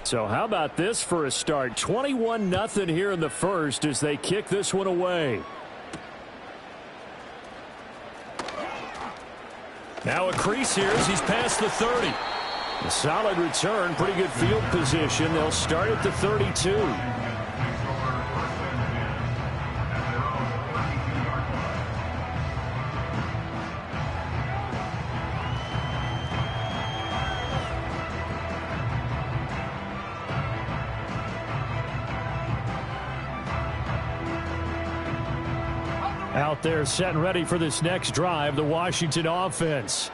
So how about this for a start? 21-0 here in the first as they kick this one away. Now a crease here as he's past the 30. A solid return, pretty good field position. They'll start at the 32. Out there set and ready for this next drive, the Washington offense.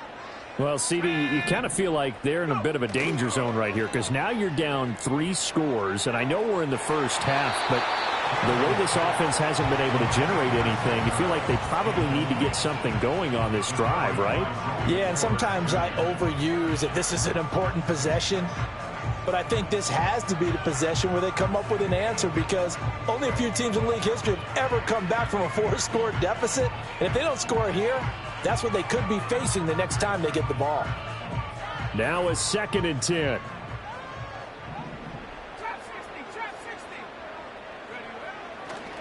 Well, CD, you kind of feel like they're in a bit of a danger zone right here because now you're down 3 scores, and I know we're in the first half, but the way this offense hasn't been able to generate anything, you feel like they probably need to get something going on this drive, right? Yeah, and sometimes I overuse that this is an important possession. But I think this has to be the possession where they come up with an answer because only a few teams in league history have ever come back from a 4-score deficit. And if they don't score here, that's what they could be facing the next time they get the ball. Now a 2nd and 10.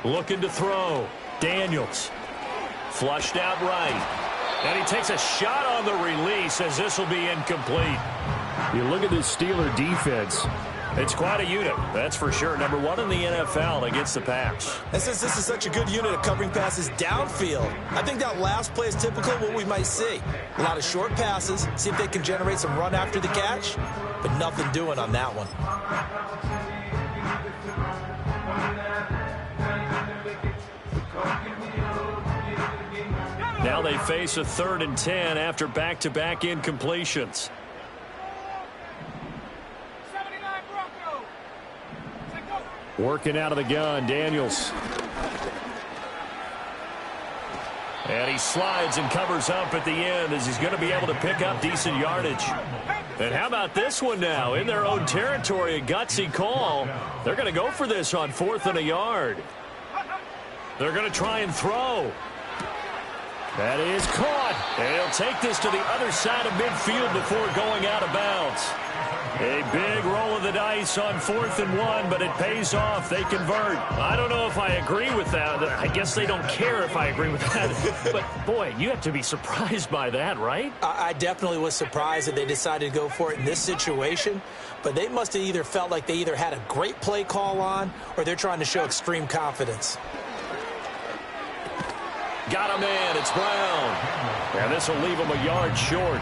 Looking to throw. Daniels. Flushed out right. And he takes a shot on the release as this will be incomplete. You look at this Steeler defense. It's quite a unit, that's for sure. Number 1 in the NFL against the pass. And since this is such a good unit of covering passes downfield, I think that last play is typical of what we might see. A lot of short passes, see if they can generate some run after the catch, but nothing doing on that one. Now they face a 3rd and 10 after back-to-back incompletions. Working out of the gun, Daniels. And he slides and covers up at the end as he's going to be able to pick up decent yardage. And how about this one now? In their own territory, a gutsy call. They're going to go for this on 4th and a yard. They're going to try and throw. That is caught. And he'll take this to the other side of midfield before going out of bounds. A big roll of the dice on 4th and 1, but it pays off. They convert. I don't know if I agree with that. I guess they don't care if I agree with that. But, boy, you have to be surprised by that, right? I definitely was surprised that they decided to go for it in this situation. But they must have either felt like they either had a great play call on or they're trying to show extreme confidence. Got a man. It's Brown. And this will leave him a yard short.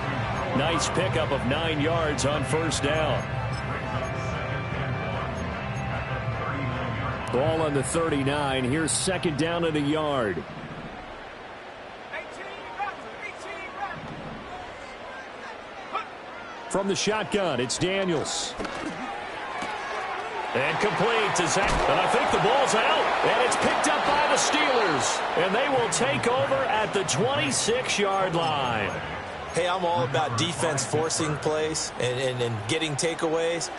Nice pickup of 9 yards on 1st down. Ball on the 39. Here's 2nd down and a yard. From the shotgun, it's Daniels. And complete to Zach. And I think the ball's out. And it's picked up by the Steelers. And they will take over at the 26-yard line. Hey, I'm all about defense forcing plays and getting takeaways.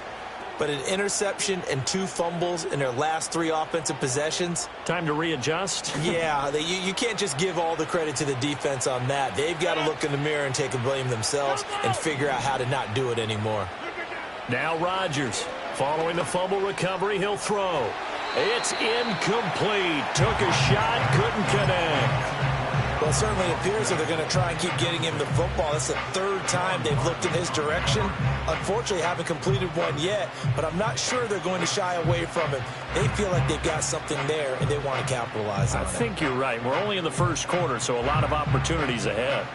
But an interception and 2 fumbles in their last 3 offensive possessions. Time to readjust? Yeah, you can't just give all the credit to the defense on that. They've got to look in the mirror and take the blame themselves and figure out how to not do it anymore. Now Rodgers. Following the fumble recovery, he'll throw. It's incomplete. Took a shot, couldn't connect. Well, it certainly appears that they're going to try and keep getting him the football. That's the 3rd time they've looked in his direction. Unfortunately, haven't completed one yet, but I'm not sure they're going to shy away from him. They feel like they've got something there, and they want to capitalize on it. I think you're right. We're only in the 1st quarter, so a lot of opportunities ahead.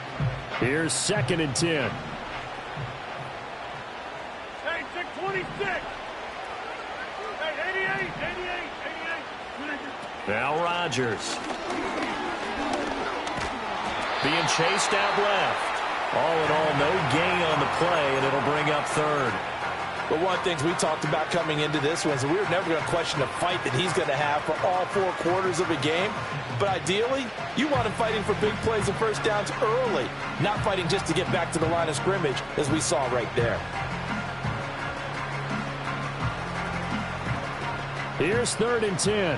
Here's 2nd and 10. Hey, 626. Hey, 88. Now Rodgers. Being chased out left. All in all, no gain on the play, and it'll bring up 3rd. But one of the things we talked about coming into this was we were never going to question the fight that he's going to have for all 4 quarters of a game. But ideally, you want him fighting for big plays and 1st downs early, not fighting just to get back to the line of scrimmage, as we saw right there. Here's 3rd and 10.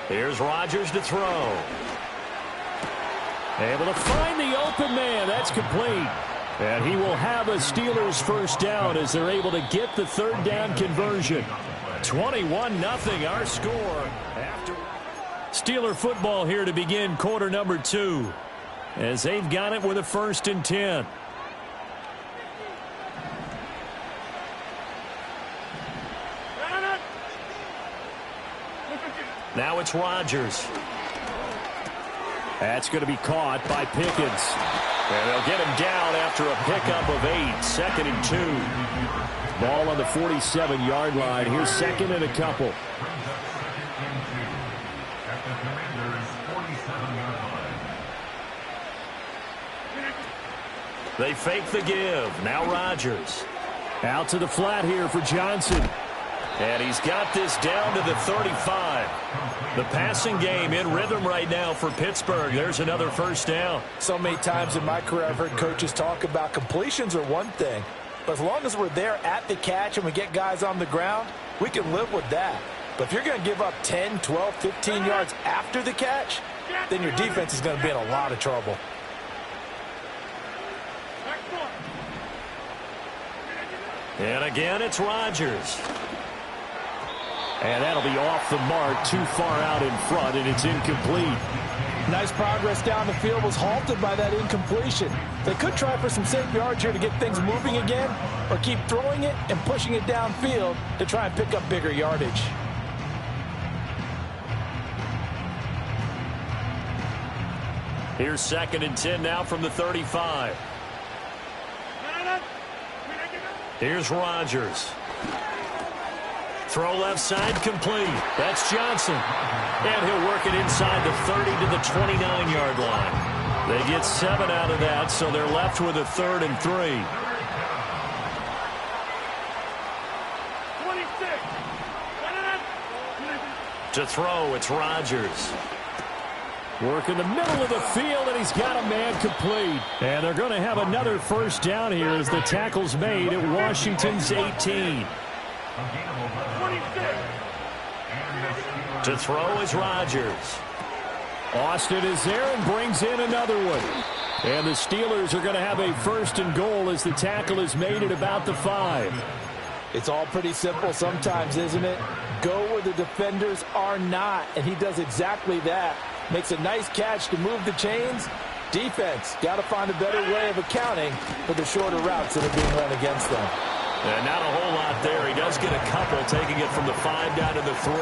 Here's Rodgers to throw. Able to find the open man. That's complete. And he will have a Steelers first down as they're able to get the third down conversion. 21-0 our score. Steeler football here to begin quarter number 2. As they've got it with a 1st and 10. Now it's Rodgers. That's going to be caught by Pickens. And they'll get him down after a pickup of 8. 2nd and 2. Ball on the 47-yard line. Here's 2nd and a couple. They fake the give. Now Rodgers. Out to the flat here for Johnson. And he's got this down to the 35. The passing game in rhythm right now for Pittsburgh. There's another first down. So many times in my career I've heard coaches talk about completions are one thing. But as long as we're there at the catch and we get guys on the ground, we can live with that. But if you're going to give up 10, 12, 15 yards after the catch, then your defense is going to be in a lot of trouble. And again, it's Rodgers. And that'll be off the mark, too far out in front, and it's incomplete. Nice progress down the field, was halted by that incompletion. They could try for some safe yards here to get things moving again, or keep throwing it and pushing it downfield to try and pick up bigger yardage. Here's 2nd and 10 now from the 35. Here's Rodgers. Throw left side complete. That's Johnson. And he'll work it inside the 30 to the 29-yard line. They get 7 out of that, so they're left with a 3rd and 3. 26. To throw, it's Rodgers. Work in the middle of the field, and he's got a man complete. And they're going to have another first down here as the tackle's made at Washington's 18. To throw is Rodgers. Austin is there and brings in another one. And the Steelers are going to have a 1st and goal as the tackle is made at about the 5. It's all pretty simple sometimes, isn't it? Go where the defenders are not, and he does exactly that. Makes a nice catch to move the chains. Defense, got to find a better way of accounting for the shorter routes that are being run against them. And not a whole lot there. He does get a couple, taking it from the 5 down to the 3.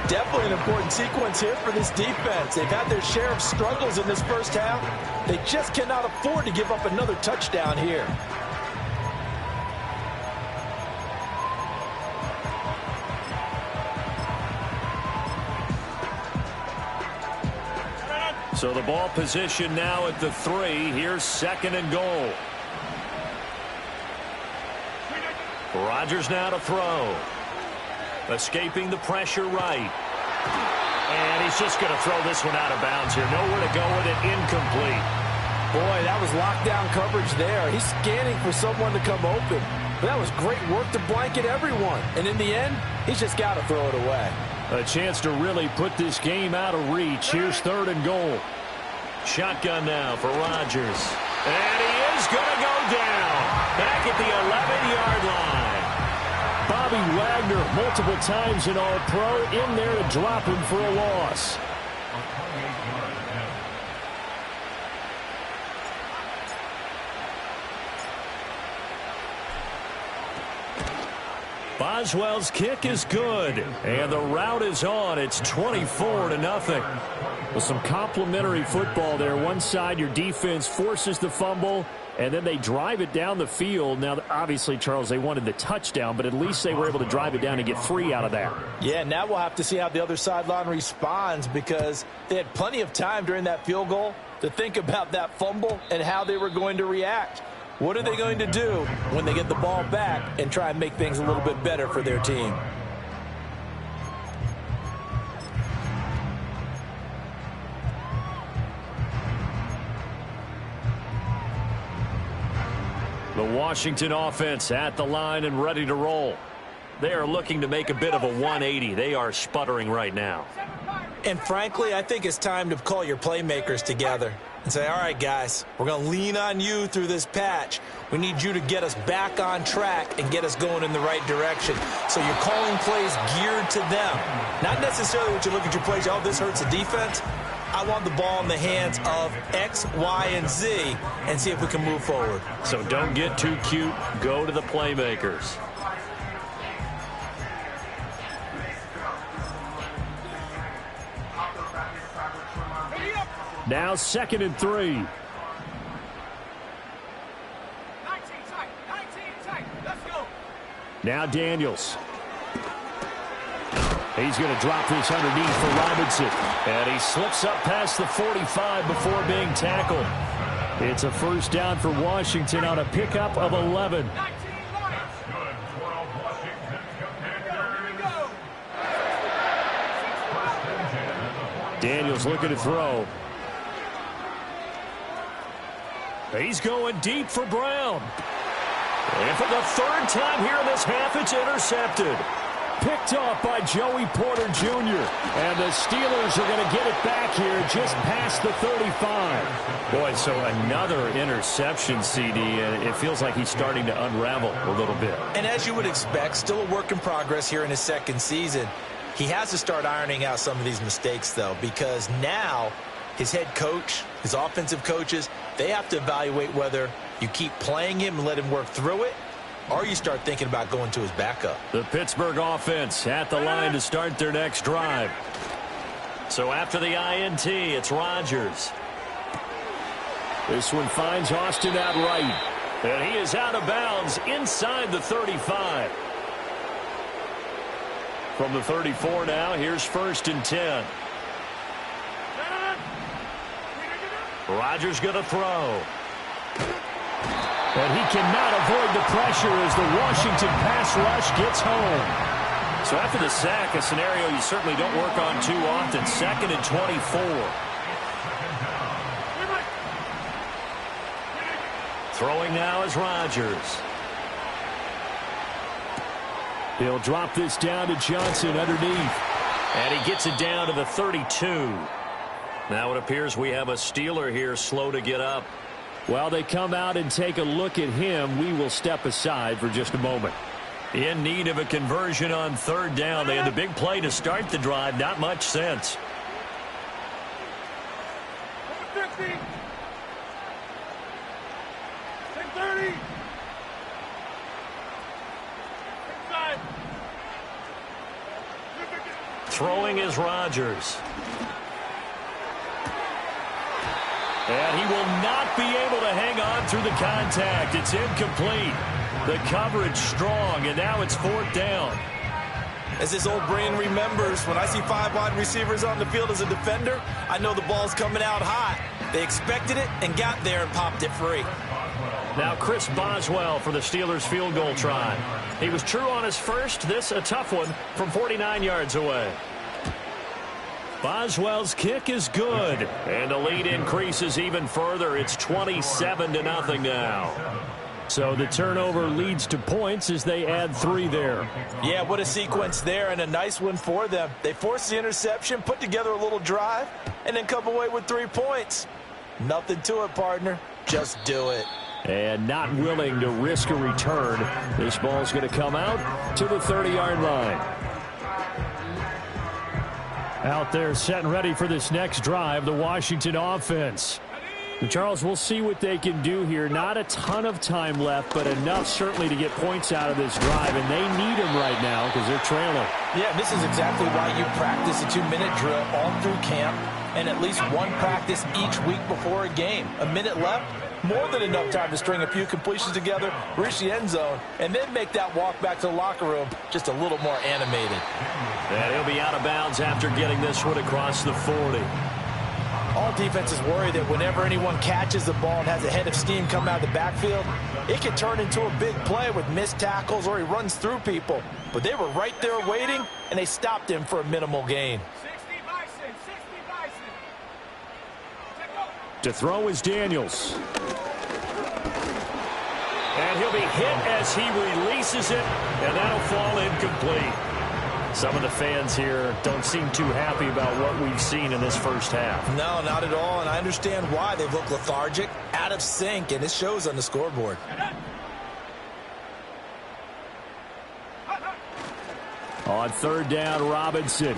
Definitely an important sequence here for this defense. They've had their share of struggles in this first half. They just cannot afford to give up another touchdown here. So the ball position now at the 3. Here's 2nd and goal. Rodgers now to throw. Escaping the pressure right. And he's just going to throw this one out of bounds here. Nowhere to go with it. Incomplete. Boy, that was lockdown coverage there. He's scanning for someone to come open. But that was great work to blanket everyone. And in the end, he's just got to throw it away. A chance to really put this game out of reach. Here's 3rd and goal. Shotgun now for Rodgers. And he is going to go down. Back at the 11-yard line. Bobby Wagner, multiple times an All-Pro, in there to drop him for a loss. Boswell's kick is good, and the route is on. It's 24-0. With some complimentary football there. One side, your defense forces the fumble, and then they drive it down the field. Now, obviously, Charles, they wanted the touchdown, but at least they were able to drive it down and get free out of that. Yeah, now we'll have to see how the other sideline responds, because they had plenty of time during that field goal to think about that fumble and how they were going to react. What are they going to do when they get the ball back and try and make things a little bit better for their team? The Washington offense at the line and ready to roll. They are looking to make a bit of a 180. They are sputtering right now. And frankly, I think it's time to call your playmakers together and say, all right, guys, we're going to lean on you through this patch. We need you to get us back on track and get us going in the right direction. So you're calling plays geared to them. Not necessarily what you look at your plays, oh, this hurts the defense. I want the ball in the hands of X, Y, and Z and see if we can move forward. So don't get too cute. Go to the playmakers. Now 2nd and 3. 19 tight. Let's go. Now Daniels. He's going to drop this underneath for Robinson. And he slips up past the 45 before being tackled. It's a first down for Washington on a pickup of 11. 19 Lions. Here we go. Daniels looking to throw. He's going deep for Brown. And for the 3rd time here in this half, it's intercepted. Picked off by Joey Porter Jr. And the Steelers are going to get it back here just past the 35. Boy, so another interception, CD, and it feels like he's starting to unravel a little bit. And as you would expect, still a work in progress here in his 2nd season. He has to start ironing out some of these mistakes, though, because now his head coach, his offensive coaches, they have to evaluate whether you keep playing him and let him work through it, or you start thinking about going to his backup. The Pittsburgh offense at the line to start their next drive. So after the INT, it's Rodgers. This one finds Austin out right. And he is out of bounds inside the 35. From the 34 now, here's 1st and 10. Rodgers going to throw. And he cannot avoid the pressure as the Washington pass rush gets home. So after the sack, a scenario you certainly don't work on too often. 2nd and 24. Throwing now is Rodgers. He'll drop this down to Johnson underneath. And he gets it down to the 32. Now it appears we have a Steeler here slow to get up. While they come out and take a look at him, we will step aside for just a moment. In need of a conversion on 3rd down. They had the big play to start the drive. Not much sense. 50. 30. Inside. Throwing is Rodgers. And he will not be able to hang on through the contact. It's incomplete. The coverage strong, and now it's 4th down. As his old brain remembers, when I see 5 wide receivers on the field as a defender, I know the ball's coming out hot. They expected it and got there and popped it free. Now Chris Boswell for the Steelers field goal try. He was true on his first. This a tough one from 49 yards away. Boswell's kick is good. And the lead increases even further. It's 27-0 now. So the turnover leads to points as they add 3 there. Yeah, what a sequence there, and a nice one for them. They forced the interception, put together a little drive, and then come away with 3 points. Nothing to it, partner. Just do it. And not willing to risk a return. This ball's going to come out to the 30-yard line. Out there set and ready for this next drive, the Washington offense. And Charles, we'll see what they can do here. Not a ton of time left, but enough certainly to get points out of this drive, and they need them right now because they're trailing. Yeah, this is exactly why you practice a 2-minute drill all through camp and at least one practice each week before a game. A minute left, more than enough time to string a few completions together, reach the end zone, and then make that walk back to the locker room just a little more animated. And he'll be out of bounds after getting this one across the 40. All defenses worry that whenever anyone catches the ball and has a head of steam come out of the backfield, it can turn into a big play with missed tackles or he runs through people. But they were right there waiting, and they stopped him for a minimal gain. 60 Bison. To throw is Daniels. And he'll be hit as he releases it, and that'll fall incomplete. Some of the fans here don't seem too happy about what we've seen in this first half. No, not at all, and I understand why. They've looked lethargic, out of sync, and it shows on the scoreboard. On third down, Robinson.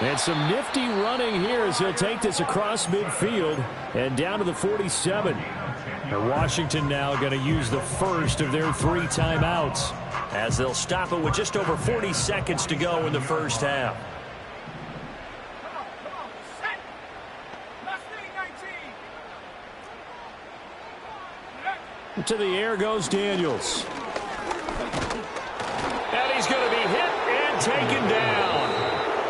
And some nifty running here as he'll take this across midfield and down to the 47. And Washington now going to use the first of their 3 timeouts as they'll stop it with just over 40 seconds to go in the first half. To the air goes Daniels. And he's going to be hit and taken down.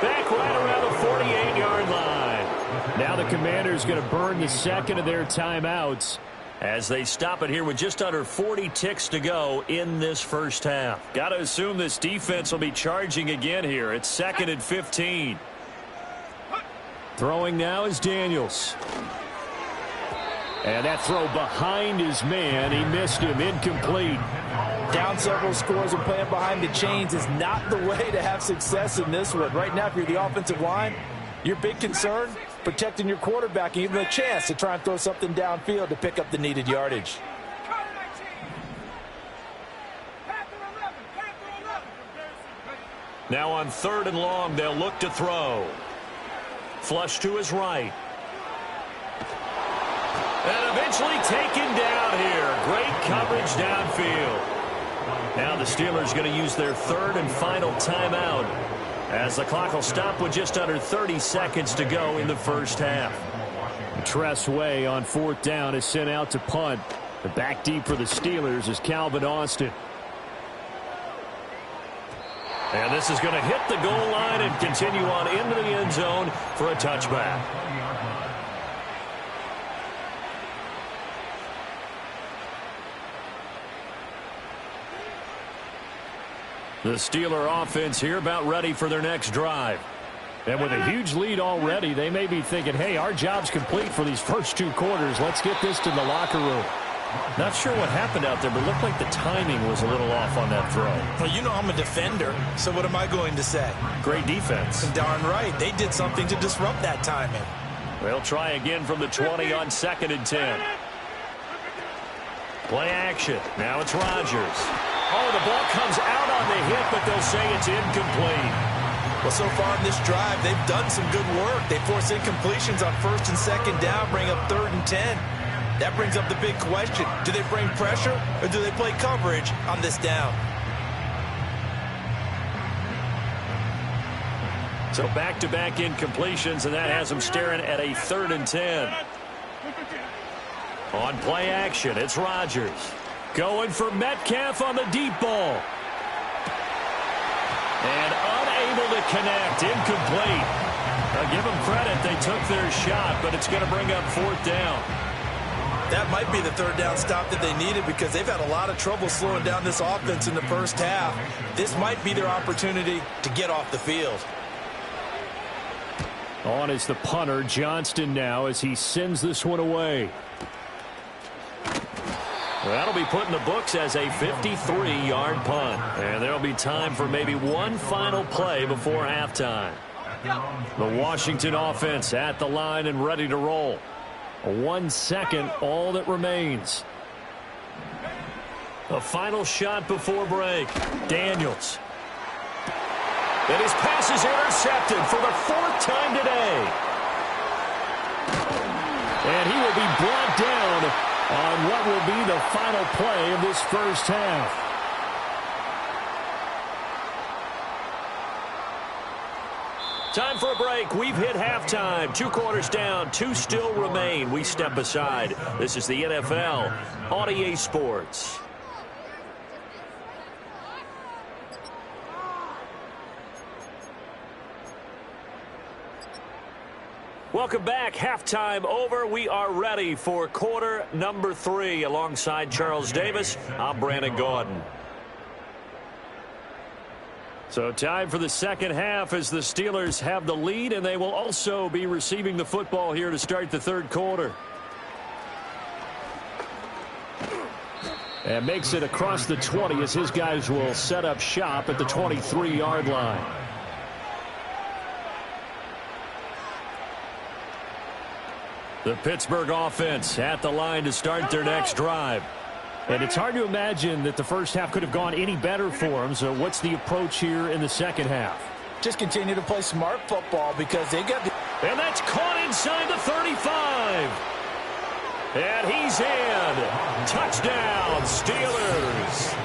Back right around the 48-yard line. Now the Commanders going to burn the second of their timeouts as they stop it here with just under 40 ticks to go in this first half. Got to assume this defense will be charging again here. It's 2nd and 15. Throwing now is Daniels. And that throw behind his man. He missed him. Incomplete. Down several scores and playing behind the chains is not the way to have success in this one. Right now, if you're the offensive line, your big concern, protecting your quarterback and even a chance to try and throw something downfield to pick up the needed yardage. Now on 3rd and long, they'll look to throw. Flush to his right. And eventually taken down here. Great coverage downfield. Now the Steelers going to use their 3rd and final timeout as the clock will stop with just under 30 seconds to go in the first half. Tress Way on 4th down is sent out to punt. The back deep for the Steelers is Calvin Austin. And this is going to hit the goal line and continue on into the end zone for a touchback. The Steeler offense here about ready for their next drive. And with a huge lead already, they may be thinking, hey, our job's complete for these first 2 quarters. Let's get this to the locker room. Not sure what happened out there, but it looked like the timing was a little off on that throw. Well, you know I'm a defender, so what am I going to say? Great defense. Darn right. They did something to disrupt that timing. They'll try again from the 20 on 2nd and 10. Play action. Now it's Rodgers. Oh, the ball comes out on the hit, but they'll say it's incomplete. Well, so far in this drive, they've done some good work. They force incompletions on 1st and 2nd down, bring up 3rd and 10. That brings up the big question. Do they bring pressure or do they play coverage on this down? So back-to-back incompletions, and that has them staring at a 3rd and 10. On play action, it's Rodgers. Going for Metcalf on the deep ball. And unable to connect. Incomplete. I'll give them credit. They took their shot, but it's going to bring up 4th down. That might be the 3rd down stop that they needed because they've had a lot of trouble slowing down this offense in the first half. This might be their opportunity to get off the field. On is the punter, Johnston, now as he sends this one away. That'll be put in the books as a 53-yard punt. And there'll be time for maybe one final play before halftime. The Washington offense at the line and ready to roll. 1 second, all that remains. A final shot before break. Daniels. And his pass is intercepted for the 4th time today. And he will be brought down on what will be the final play of this first half. Time for a break. We've hit halftime. 2 quarters down. 2 still remain. We step aside. This is the NFL on EA Sports. Welcome back. Halftime over. We are ready for quarter number 3. Alongside Charles Davis, I'm Brandon Gaudin. So time for the second half as the Steelers have the lead, and they will also be receiving the football here to start the 3rd quarter. And makes it across the 20 as his guys will set up shop at the 23-yard line. The Pittsburgh offense at the line to start their next drive. And it's hard to imagine that the first half could have gone any better for them. So what's the approach here in the second half? Just continue to play smart football because they got the... And that's caught inside the 35. And he's in. Touchdown, Steelers.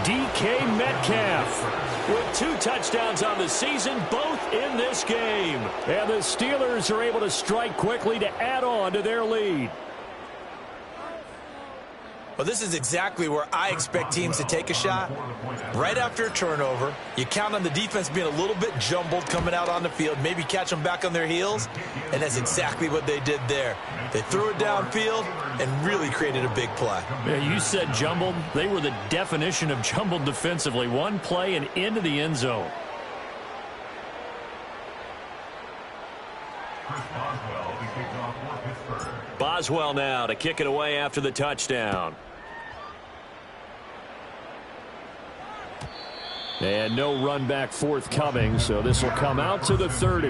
DK Metcalf with 2 touchdowns on the season, both in this game. And the Steelers are able to strike quickly to add on to their lead. Well, this is exactly where I expect teams to take a shot. Right after a turnover, you count on the defense being a little bit jumbled coming out on the field, maybe catch them back on their heels, and that's exactly what they did there. They threw it downfield and really created a big play. Yeah, you said jumbled. They were the definition of jumbled defensively. One play and into the end zone. Boswell now to kick it away after the touchdown. And no run back forthcoming, so this will come out to the 30.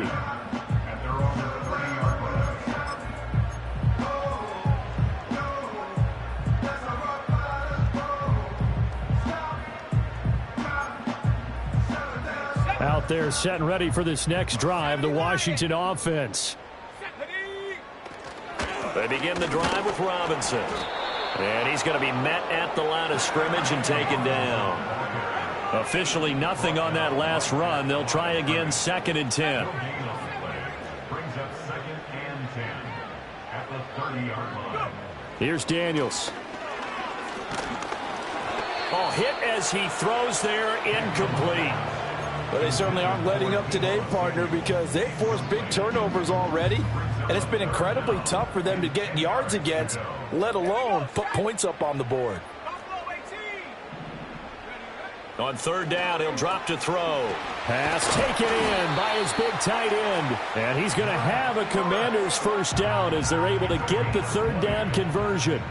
Out there set and ready for this next drive, the Washington offense. They begin the drive with Robinson. And he's going to be met at the line of scrimmage and taken down. Officially nothing on that last run. They'll try again, 2nd and 10. Brings up 2nd and 10 at the 30-yard line. Here's Daniels. Oh, hit as he throws there, incomplete. But they certainly aren't letting up today, partner, because they've forced big turnovers already. And it's been incredibly tough for them to get yards against, let alone put points up on the board. On 3rd down, he'll drop to throw. Pass taken in by his big tight end. And he's going to have a Commanders first down as they're able to get the 3rd down conversion.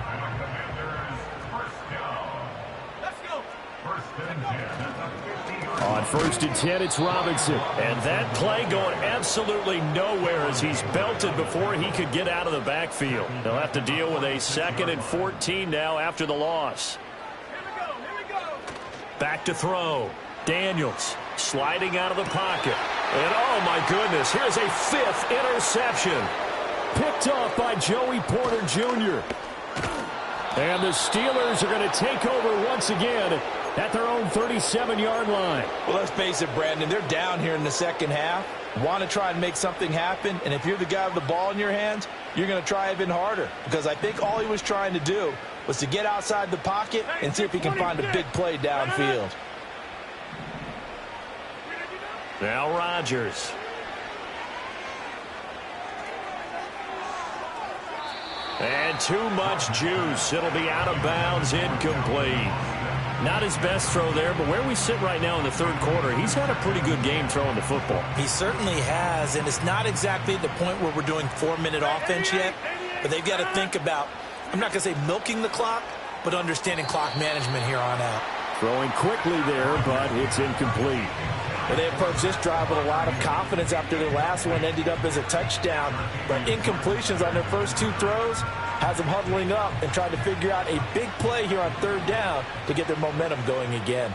On 1st and 10, it's Robinson. And that play going absolutely nowhere as he's belted before he could get out of the backfield. They'll have to deal with a 2nd and 14 now after the loss. Back to throw. Daniels sliding out of the pocket. And oh my goodness, here's a 5th interception. Picked off by Joey Porter Jr. And the Steelers are going to take over once again at their own 37-yard line. Well, let's face it, Brandon, they're down here in the second half. Want to try and make something happen, and if you're the guy with the ball in your hands, you're going to try even harder, because I think all he was trying to do was to get outside the pocket and see if he can find a big play downfield. Now Rodgers. And too much juice. It'll be out of bounds, incomplete. Not his best throw there, but where we sit right now in the 3rd quarter, he's had a pretty good game throwing the football. He certainly has, and it's not exactly at the point where we're doing 4-minute offense yet, but they've got to think about, I'm not going to say milking the clock, but understanding clock management here on out. Throwing quickly there, but it's incomplete. Well, they approached this drive with a lot of confidence after their last one ended up as a touchdown, but incompletions on their first 2 throws has them huddling up and trying to figure out a big play here on 3rd down to get their momentum going again.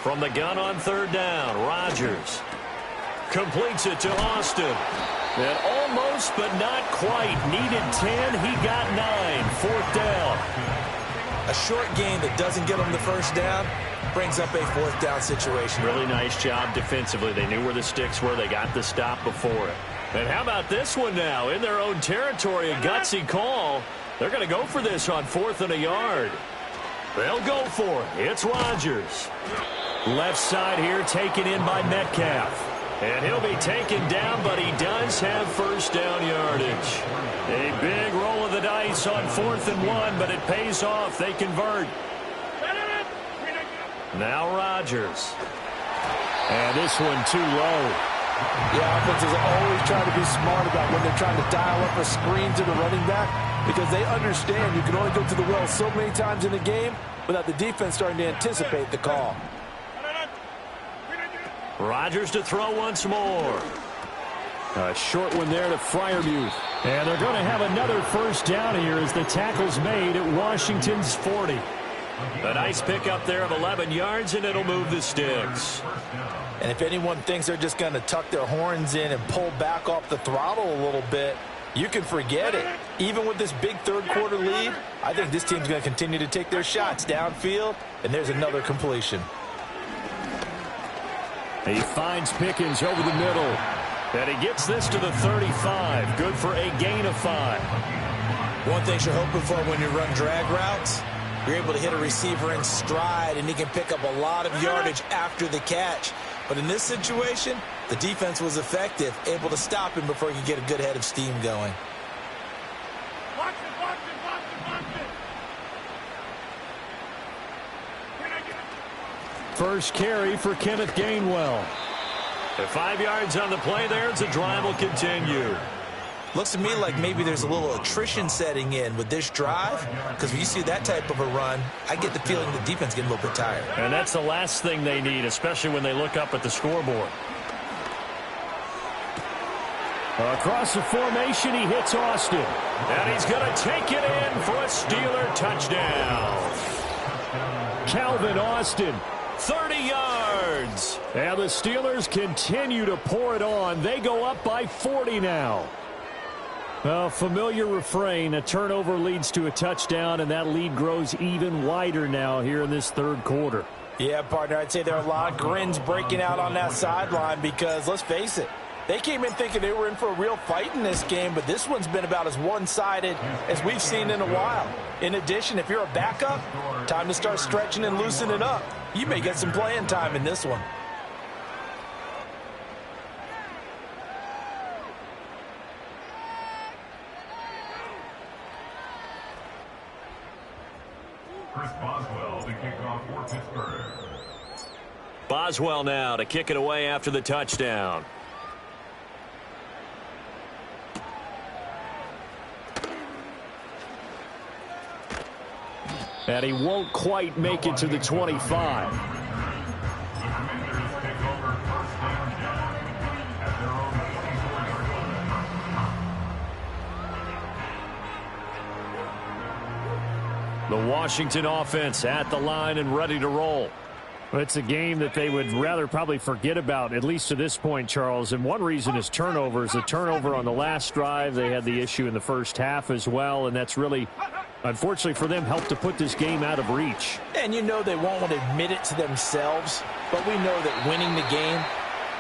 From the gun on 3rd down, Rodgers completes it to Austin. And almost, but not quite. Needed 10, he got 9. 4th down. A short game that doesn't get them the first down brings up a 4th down situation. Really nice job defensively. They knew where the sticks were. They got the stop before it. And how about this one now? In their own territory, a gutsy call. They're going to go for this on 4th and a yard. They'll go for it. It's Rodgers. Left side here taken in by Metcalf. And he'll be taken down, but he does have first down yardage. A big roll of the dice on 4th and 1, but it pays off. They convert. Now Rodgers. And this one too low. Yeah, offenses are always trying to be smart about when they're trying to dial up a screen to the running back because they understand you can only go to the well so many times in a game without the defense starting to anticipate the call. Rodgers to throw once more. A short one there to Freiermuth. And they're going to have another first down here as the tackle's made at Washington's 40. A nice pickup there of 11 yards, and it'll move the sticks. And if anyone thinks they're just going to tuck their horns in and pull back off the throttle a little bit, you can forget it. Even with this big third-quarter lead, I think this team's going to continue to take their shots downfield, and there's another completion. He finds Pickens over the middle. And he gets this to the 35. Good for a gain of 5. One thing you're hoping for when you run drag routes, you're able to hit a receiver in stride, and he can pick up a lot of yardage after the catch. But in this situation, the defense was effective, able to stop him before he could get a good head of steam going. Watch it, watch it, watch it, watch it. First carry for Kenneth Gainwell. The 5 yards on the play there as the drive will continue. Looks to me like maybe there's a little attrition setting in with this drive, because when you see that type of a run, I get the feeling the defense getting a little bit tired. And that's the last thing they need, especially when they look up at the scoreboard. Across the formation, he hits Austin. And he's going to take it in for a Steeler touchdown. Calvin Austin. 30 yards. And the Steelers continue to pour it on. They go up by 40 now. A familiar refrain. A turnover leads to a touchdown, and that lead grows even wider now here in this third quarter. Yeah, partner, I'd say there are a lot of grins breaking out on that sideline because, let's face it, they came in thinking they were in for a real fight in this game, but this one's been about as one-sided as we've seen in a while. In addition, if you're a backup, time to start stretching and loosening up. You may get some playing time in this one. Chris Boswell to kick off for Pittsburgh. Boswell now to kick it away after the touchdown. And he won't quite make it to the 25. The Commanders take over first down at their own 24-yard line. The Washington offense at the line and ready to roll. It's a game that they would rather probably forget about, at least to this point, Charles. And one reason is turnovers. A turnover on the last drive. They had the issue in the first half as well, and that's really, unfortunately for them, helped to put this game out of reach. And you know they won't want to admit it to themselves, but we know that winning the game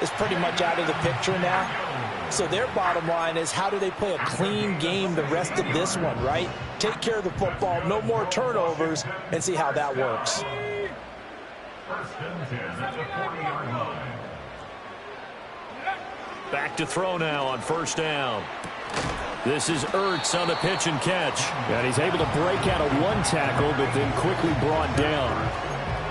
is pretty much out of the picture now. So their bottom line is, how do they play a clean game the rest of this one, right? Take care of the football, no more turnovers, and see how that works. First and 10 at the 40-yard line. Back to throw now on first down. This is Ertz on the pitch and catch. And he's able to break out of one tackle, but then quickly brought down.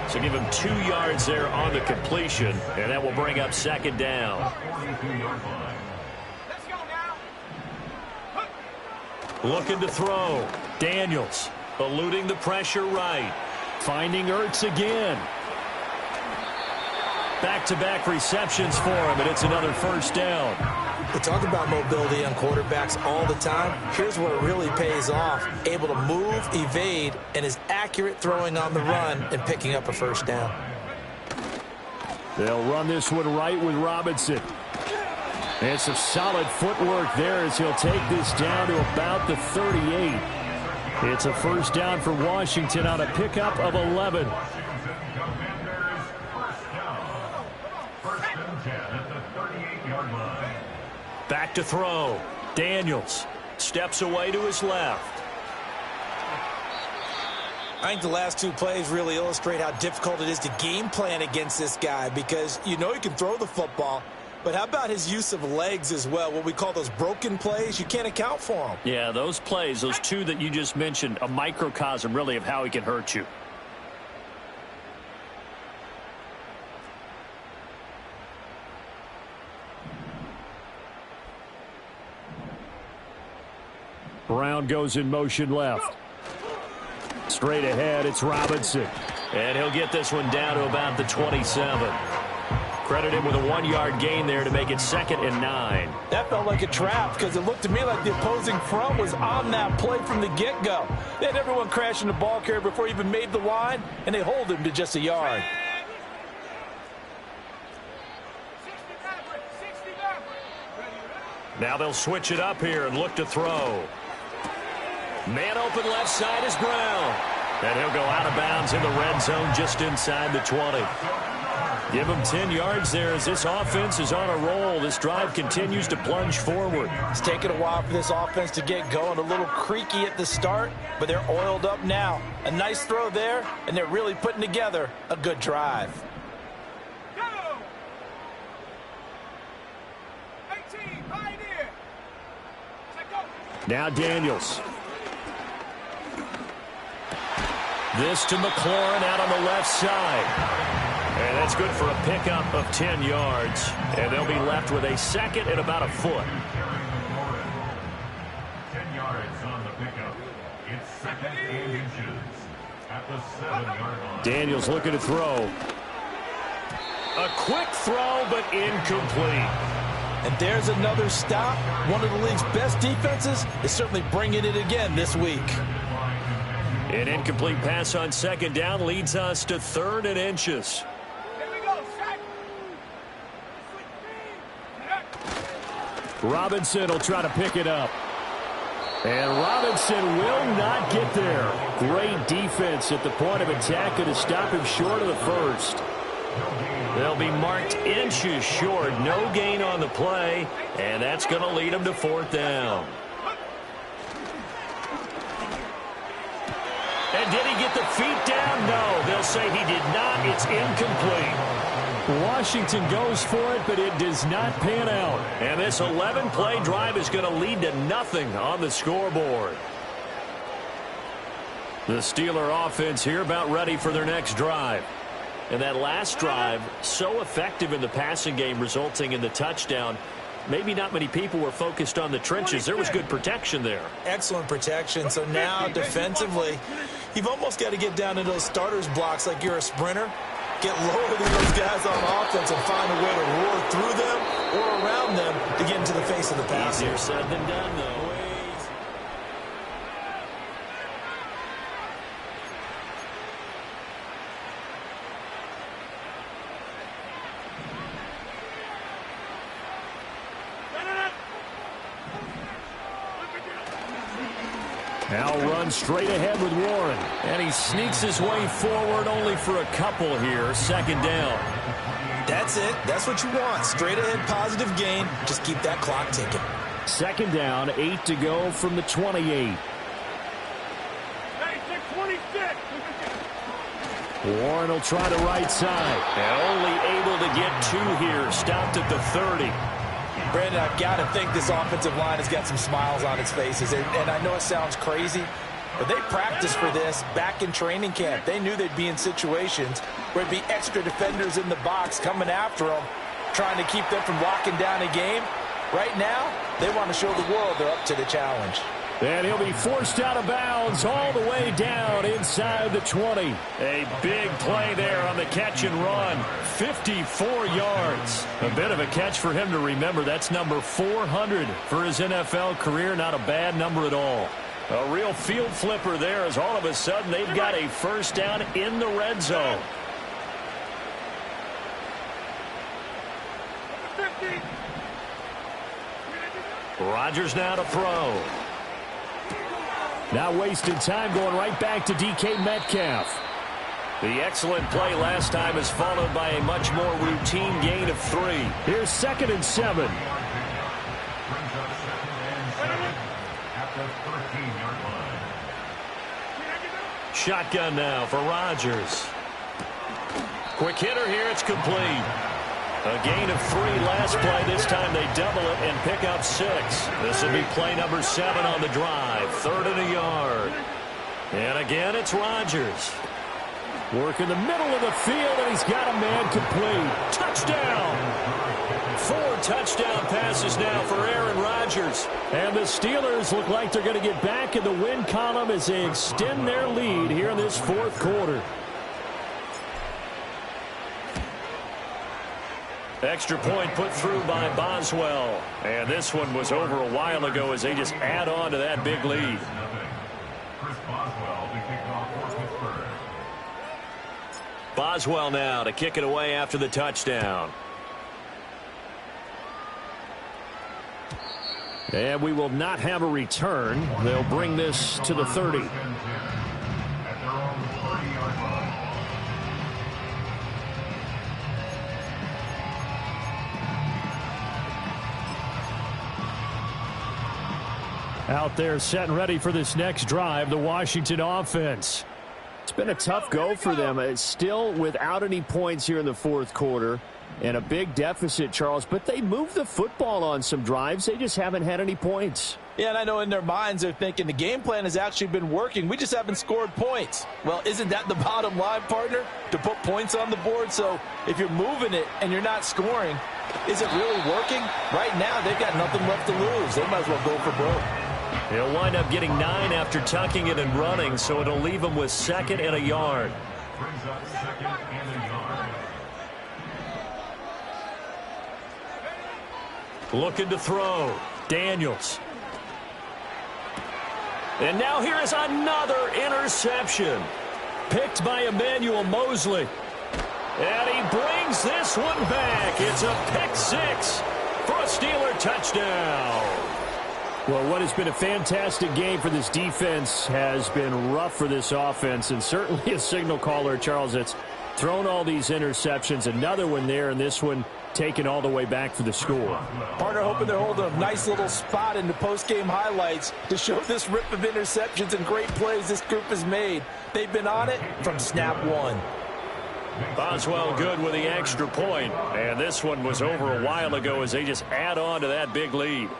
So give him 2 yards there on the completion, and that will bring up second down. 42-yard line. Let's go now. Looking to throw. Daniels eluding the pressure right. Finding Ertz again. Back-to-back receptions for him, and it's another first down. We talk about mobility on quarterbacks all the time. Here's where it really pays off. Able to move, evade, and is accurate throwing on the run and picking up a first down. They'll run this one right with Robinson. And some solid footwork there as he'll take this down to about the 38. It's a first down for Washington on a pickup of 11. Back to throw. Daniels steps away to his left. I think the last two plays really illustrate how difficult it is to game plan against this guy, because you know he can throw the football, but how about his use of legs as well? What we call those broken plays, you can't account for them. Yeah, those plays, those two that you just mentioned, a microcosm really of how he can hurt you. Brown goes in motion left. Straight ahead, it's Robinson. And he'll get this one down to about the 27. Credit him with a 1-yard gain there to make it 2nd and 9. That felt like a trap because it looked to me like the opposing front was on that play from the get-go. They had everyone crashing the ball carrier before he even made the line, and they hold him to just a yard. Now they'll switch it up here and look to throw. Man open left side is Brown. And he'll go out of bounds in the red zone just inside the 20. Give him 10 yards there as this offense is on a roll. This drive continues to plunge forward. It's taken a while for this offense to get going. A little creaky at the start, but they're oiled up now. A nice throw there, and they're really putting together a good drive. Now Daniels. This to McLaurin out on the left side. And that's good for a pickup of 10 yards. And they'll be left with a 2nd and about a foot. 10 yards on the pickup. It's 2nd and inches at the 7-yard line. Daniels looking to throw. A quick throw, but incomplete. And there's another stop. One of the league's best defenses is certainly bringing it again this week. An incomplete pass on 2nd down leads us to 3rd and inches. Robinson will try to pick it up. And Robinson will not get there. Great defense at the point of attack to stop him short of the first. They'll be marked inches short. No gain on the play, and that's going to lead them to 4th down. And did he get the feet down? No, they'll say he did not. It's incomplete. Washington goes for it, but it does not pan out. And this 11-play drive is going to lead to nothing on the scoreboard. The Steeler offense here about ready for their next drive. And that last drive, so effective in the passing game, resulting in the touchdown. Maybe not many people were focused on the trenches. There was good protection there. Excellent protection. So now defensively, you've almost got to get down to those starters blocks like you're a sprinter. Get lower than those guys on offense and find a way to roar through them or around them to get into the face of the pass. Easier said than done, though. Now run straight ahead with Warren. And he sneaks his way forward only for a couple here. 2nd down. That's it. That's what you want. Straight ahead positive gain. Just keep that clock ticking. 2nd down, 8 to go from the 28. Warren will try the right side. And only able to get 2 here. Stopped at the 30. Brandon, I've got to think this offensive line has got some smiles on its faces. And I know it sounds crazy, but they practiced for this back in training camp. They knew they'd be in situations where it'd be extra defenders in the box coming after them, trying to keep them from locking down a game. Right now, they want to show the world they're up to the challenge. And he'll be forced out of bounds all the way down inside the 20. A big play there on the catch and run. 54 yards. A bit of a catch for him to remember. That's number 400 for his NFL career. Not a bad number at all. A real field flipper there as all of a sudden they've got a 1st down in the red zone. Rodgers now to throw. Now wasting time going right back to DK Metcalf. The excellent play last time is followed by a much more routine gain of 3. Here's 2nd and 7. Shotgun now for Rodgers. Quick hitter here. It's complete. A gain of 3 last play. This time they double it and pick up 6. This will be play number 7 on the drive. 3rd and a yard. And again, it's Rodgers. Work in the middle of the field, and he's got a man complete. Touchdown! 4 touchdown passes now for Aaron Rodgers. And the Steelers look like they're going to get back in the win column as they extend their lead here in this fourth quarter. Extra point put through by Boswell. And this one was over a while ago as they just add on to that big lead. Chris Boswell to kick off for Pittsburgh. Boswell now to kick it away after the touchdown. And we will not have a return. They'll bring this to the 30. At their own 30-yard line. Out there set and ready for this next drive, the Washington offense. It's been a tough go for them. It's still without any points here in the fourth quarter and a big deficit, Charles, but they moved the football on some drives. They just haven't had any points. Yeah, and I know in their minds they're thinking the game plan has actually been working. We just haven't scored points. Well, isn't that the bottom line, partner? To put points on the board? So if you're moving it and you're not scoring, is it really working? Right now, they've got nothing left to lose. They might as well go for broke. He'll wind up getting 9 after tucking it and running, so it'll leave him with 2nd and a yard. Brings up 2nd and a yard. Looking to throw. Daniels. And now here is another interception. Picked by Emmanuel Mosley. And he brings this one back. It's a pick 6 for a Steeler touchdown. Well, what has been a fantastic game for this defense has been rough for this offense, and certainly a signal caller, Charles, that's thrown all these interceptions. Another one there, and this one taken all the way back for the score. Partner hoping they're holding a nice little spot in the post-game highlights to show this rip of interceptions and great plays this group has made. They've been on it from snap one. Boswell good with the extra point, and this one was over a while ago as they just add on to that big lead.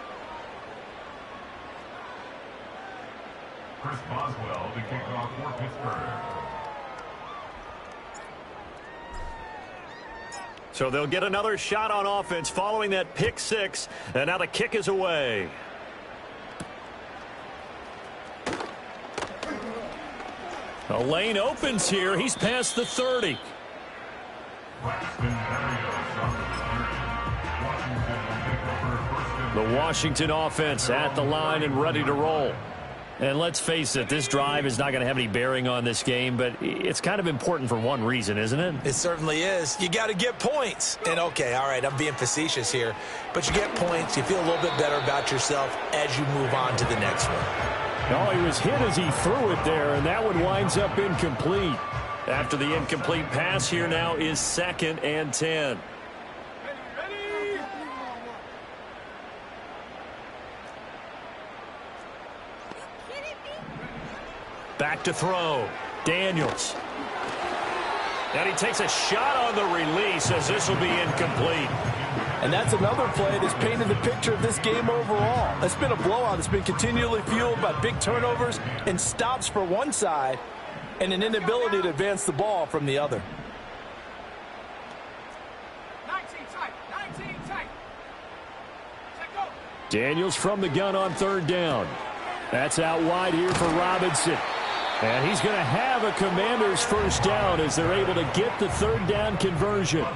Chris Boswell to kick off for Pittsburgh. So they'll get another shot on offense following that pick 6, and now the kick is away. A lane opens here. He's past the 30. The Washington offense at the line and ready to roll. And let's face it, this drive is not going to have any bearing on this game, but it's kind of important for one reason, isn't it? It certainly is. You got to get points. And, okay, all right, I'm being facetious here. But you get points, you feel a little bit better about yourself as you move on to the next one. Oh, he was hit as he threw it there, and that one winds up incomplete. After the incomplete pass, here now is 2nd and 10. Back to throw. Daniels. And he takes a shot on the release as this will be incomplete. And that's another play that's painted the picture of this game overall. It's been a blowout. It's been continually fueled by big turnovers and stops for one side and an inability to advance the ball from the other. 19 tight. 19 tight. Check go. Daniels from the gun on 3rd down. That's out wide here for Robinson. And he's going to have a Commanders first down as they're able to get the 3rd down conversion.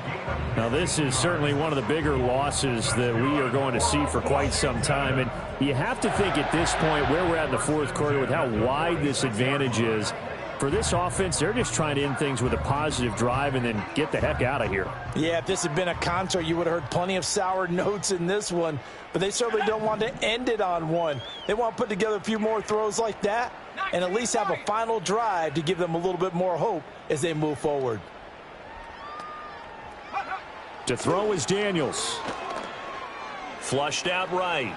Now, this is certainly one of the bigger losses that we are going to see for quite some time. And you have to think at this point where we're at in the fourth quarter with how wide this advantage is. For this offense, they're just trying to end things with a positive drive and then get the heck out of here. Yeah, if this had been a concert, you would have heard plenty of sour notes in this one. But they certainly don't want to end it on one. They want to put together a few more throws like that and at least have a final drive to give them a little bit more hope as they move forward. To throw is Daniels. Flushed out right.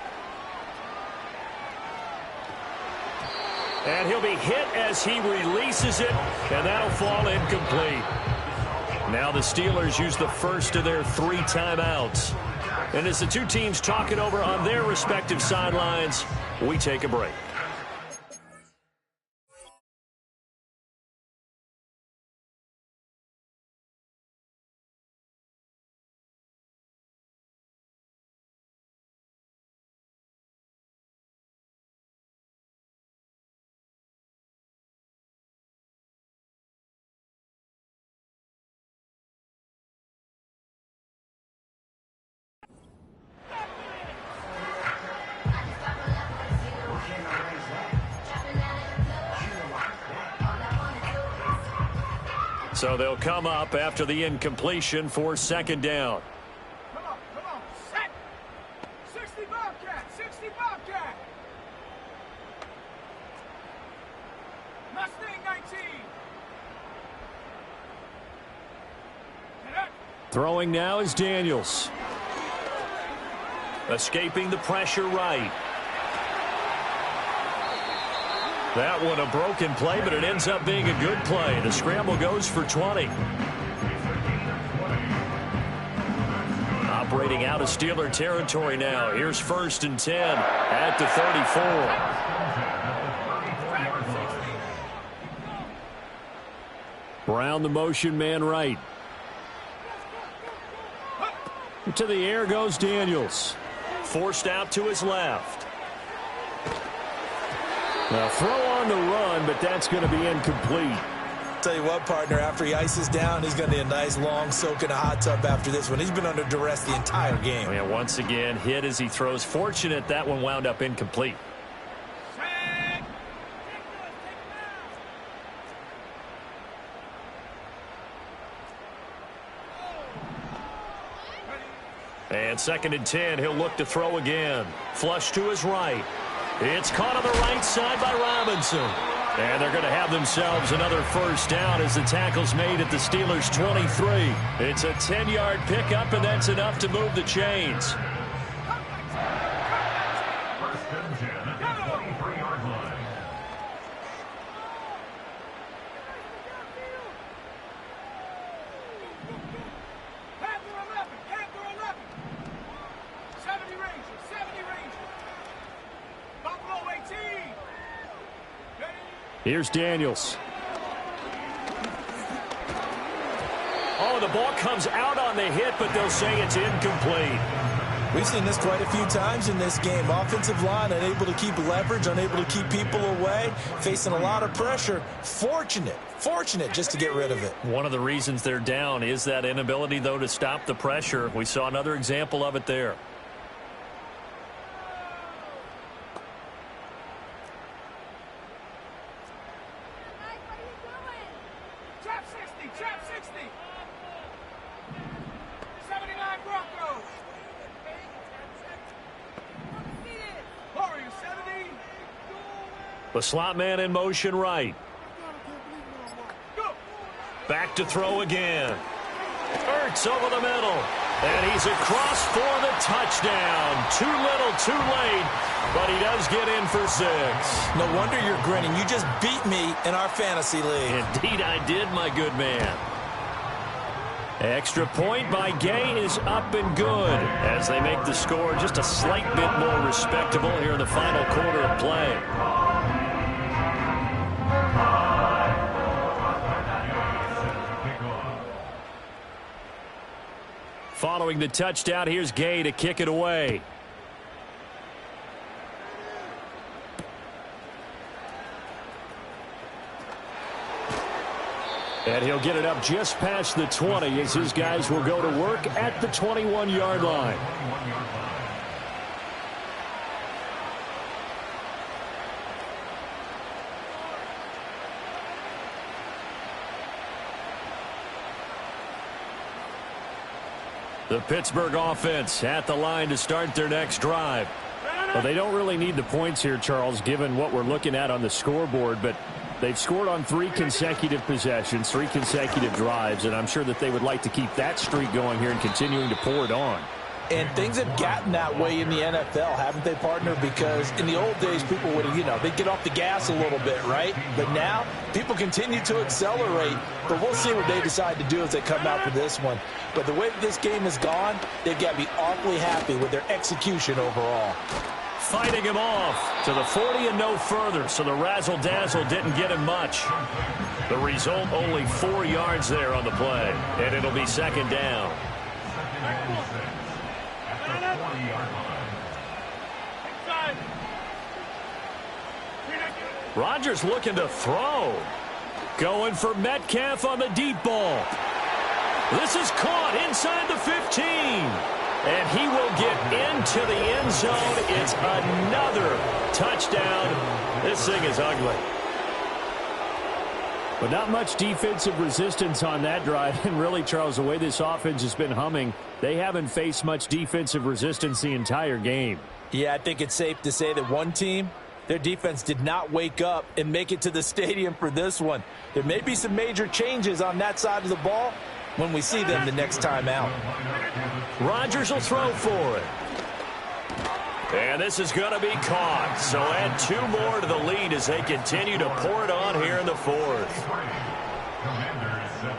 And he'll be hit as he releases it, and that'll fall incomplete. Now the Steelers use the first of their 3 timeouts. And as the two teams talk it over on their respective sidelines, we take a break. So they'll come up after the incompletion for second down. Come on, set. 60 Bobcat, 60 Bobcat. Mustang 19. Throwing now is Daniels. Escaping the pressure right. That one a broken play, but it ends up being a good play. The scramble goes for 20. Operating out of Steeler territory now. Here's 1st and 10 at the 34. Brown the motion man right. To the air goes Daniels. Forced out to his left. Now throw on the run, but that's going to be incomplete. Tell you what, partner, after he ices down, he's going to need a nice long soak in a hot tub after this one. He's been under duress the entire game. Yeah, once again, hit as he throws. Fortunate that one wound up incomplete. And 2nd and 10, he'll look to throw again. Flush to his right. It's caught on the right side by Robinson. And they're going to have themselves another first down as the tackle's made at the Steelers' 23. It's a 10-yard pickup, and that's enough to move the chains. First and 10 at the 23-yard line. Panther 11. 70 Rangers, 70 Rangers. Buffalo 18. Here's Daniels. Oh, the ball comes out on the hit, but they'll say it's incomplete. We've seen this quite a few times in this game. Offensive line unable to keep leverage, unable to keep people away, facing a lot of pressure. Fortunate just to get rid of it. One of the reasons they're down is that inability, though, to stop the pressure. We saw another example of it there. Trap 60. 79 Broncos. Warriors 70. The slot man in motion right. Go. Back to throw again. Ertz over the middle. And he's across for the touchdown. Too little, too late. But he does get in for 6. No wonder you're grinning. You just beat me in our fantasy league. Indeed I did, my good man. Extra point by Gay is up and good as they make the score just a slight bit more respectable here in the final quarter of play. Following the touchdown, here's Gay to kick it away. And he'll get it up just past the 20 as his guys will go to work at the 21-yard line. The Pittsburgh offense at the line to start their next drive. Well, they don't really need the points here, Charles, given what we're looking at on the scoreboard, but they've scored on 3 consecutive possessions, 3 consecutive drives, and I'm sure that they would like to keep that streak going here and continuing to pour it on. And things have gotten that way in the NFL, haven't they, partner? Because in the old days, people would, they'd get off the gas a little bit, right? But now, people continue to accelerate. But we'll see what they decide to do as they come out for this one. But the way that this game has gone, they've got to be awfully happy with their execution overall. Fighting him off to the 40 and no further, so the razzle-dazzle didn't get him much. The result, only 4 yards there on the play, and it'll be second down. Rodgers looking to throw. Going for Metcalf on the deep ball. This is caught inside the 15. And he will get into the end zone. It's another touchdown. This thing is ugly. But not much defensive resistance on that drive. And really, Charles, the way this offense has been humming, they haven't faced much defensive resistance the entire game. Yeah, I think it's safe to say that one team, their defense did not wake up and make it to the stadium for this one. There may be some major changes on that side of the ball when we see them the next time out. Rodgers will throw for it. And this is going to be caught. So add 2 more to the lead as they continue to pour it on here in the 4th. Commanders 7.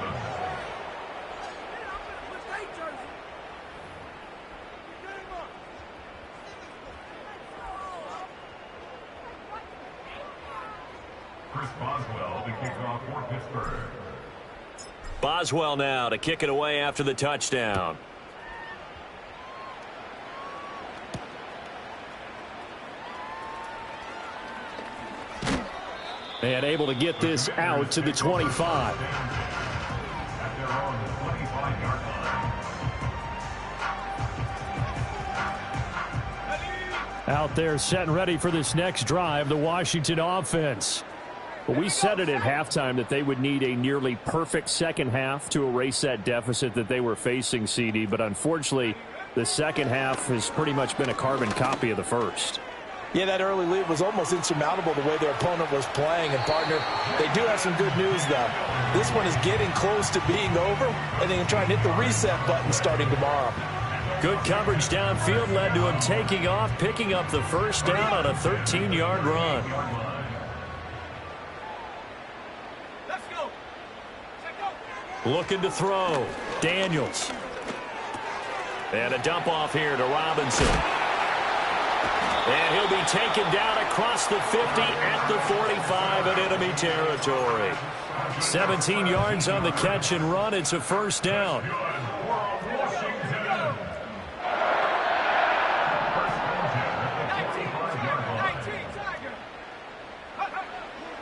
Chris Boswell, the kickoff for Pittsburgh. Boswell now to kick it away after the touchdown. And able to get this out to the 25. At their own 25-yard line. Out there set and ready for this next drive, the Washington offense. But we said it at halftime that they would need a nearly perfect second half to erase that deficit that they were facing, CD. But unfortunately, the second half has pretty much been a carbon copy of the first. Yeah, that early lead was almost insurmountable the way their opponent was playing. And, partner, they do have some good news, though. This one is getting close to being over, and they can try and hit the reset button starting tomorrow. Good coverage downfield led to him taking off, picking up the first down on a 13-yard run. Let's go. Looking to throw. Daniels. And a dump off here to Robinson. And he'll be taken down across the 50 at the 45 in enemy territory. 17 yards on the catch and run. It's a first down.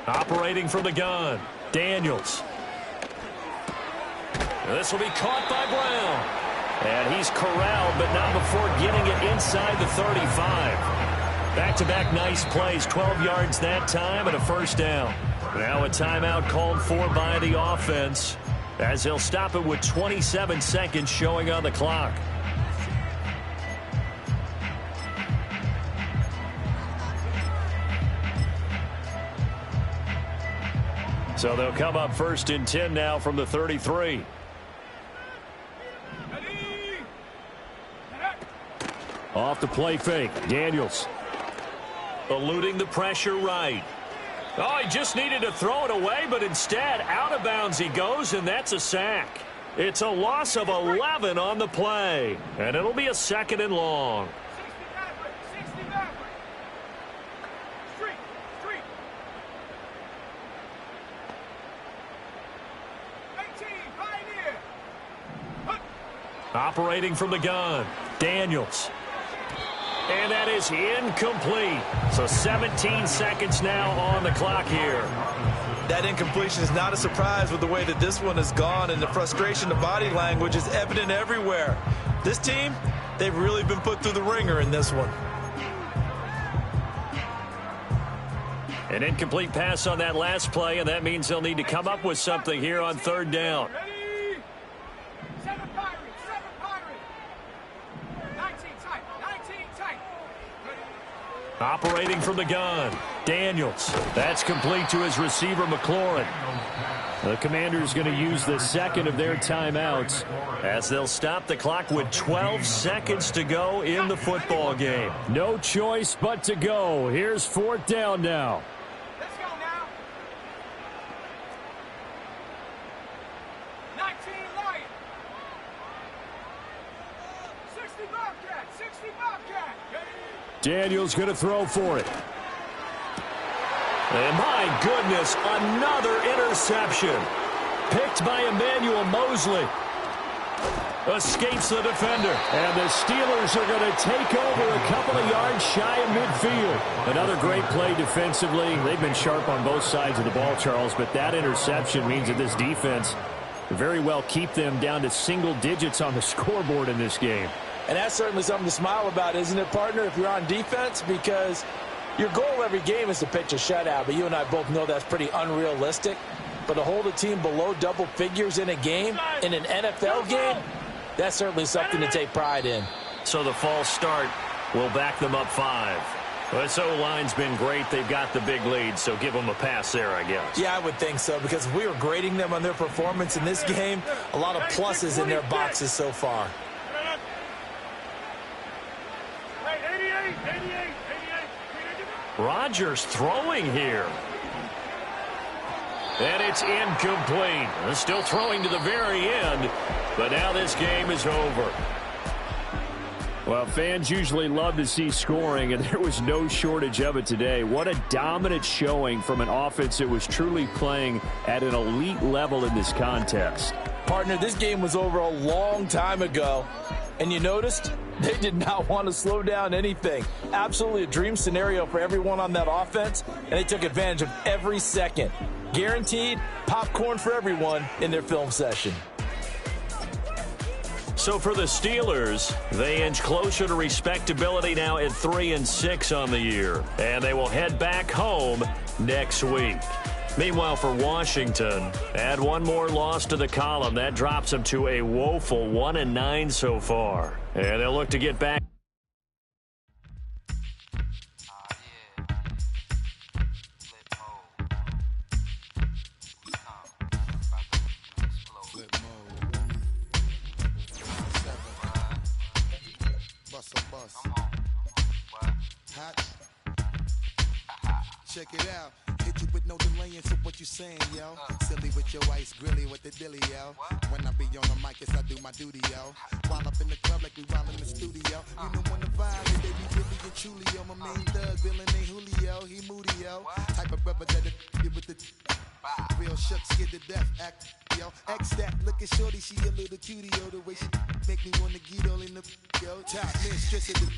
Operating from the gun. Daniels. And this will be caught by Brown. And he's corralled, but not before getting it inside the 35. Back-to-back nice plays, 12 yards that time and a first down. Now a timeout called for by the offense as they'll stop it with 27 seconds showing on the clock. So they'll come up 1st and 10 now from the 33. Off the play fake, Daniels. Eluding the pressure right. Oh, he just needed to throw it away, but instead, out of bounds he goes, and that's a sack. It's a loss of 11 on the play, and it'll be a 2nd and long. 60 Maverick. Street. Pioneer. Operating from the gun, Daniels. And that is incomplete. So 17 seconds now on the clock here. That incompletion is not a surprise with the way that this one has gone, and the frustration of body language is evident everywhere. This team, they've really been put through the ringer in this one. An incomplete pass on that last play, and that means they'll need to come up with something here on 3rd down. Ready? 7 Pirate. 19 tight. Operating from the gun, Daniels. That's complete to his receiver, McLaurin. The Commanders going to use the 2nd of their timeouts as they'll stop the clock with 12 seconds to go in the football game. No choice but to go. Here's 4th down now. Let's go now. 19 Lion. 60 Bobcat. Daniels going to throw for it. And my goodness, another interception. Picked by Emmanuel Mosley. Escapes the defender. And the Steelers are going to take over a couple of yards shy of midfield. Another great play defensively. They've been sharp on both sides of the ball, Charles, but that interception means that this defense very well keep them down to single digits on the scoreboard in this game. And that's certainly something to smile about, isn't it, partner, if you're on defense? Because your goal every game is to pitch a shutout, but you and I both know that's pretty unrealistic. But to hold a team below double figures in a game, in an NFL game, that's certainly something to take pride in. So the false start will back them up 5. Well, this O-line's been great. They've got the big lead, so give them a pass there, I guess. Yeah, I would think so, because if we were grading them on their performance in this game, a lot of pluses in their boxes so far. Rodgers throwing here. And it's incomplete. Still throwing to the very end, but now this game is over. Well, fans usually love to see scoring, and there was no shortage of it today. What a dominant showing from an offense that was truly playing at an elite level in this contest. Partner, this game was over a long time ago, and you noticed they did not want to slow down anything. Absolutely a dream scenario for everyone on that offense, and they took advantage of every second. Guaranteed popcorn for everyone in their film session. So for the Steelers, they inch closer to respectability now at 3-6 on the year. And they will head back home next week. Meanwhile, for Washington, add one more loss to the column. That drops them to a woeful 1-9 so far. And they'll look to get back. Check it out. Hit you with no delay into what you saying, yo. Silly with your ice grilly with the dilly, yo. When I be on the mic, yes, I do my duty, yo. While up in the club like we while in the studio. You know when the vibe is, they be really and truly, yo. My main thug, Bill and Julio, he moody, yo. Type of brother that get with the real shook, scared to death, act, yo. X that, look at shorty, she a little cutie, yo. The way she make me wanna get all in the, yo. Top mistress of the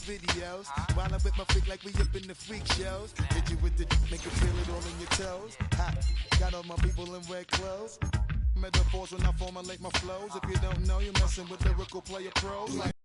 videos, while I'm with my freak like we up in the freak shows. Hit you with the make you feel it all in your toes. Hot, got all my people in red clothes. Metaphors when I formulate my flows. If you don't know, you're messing with lyrical player pros.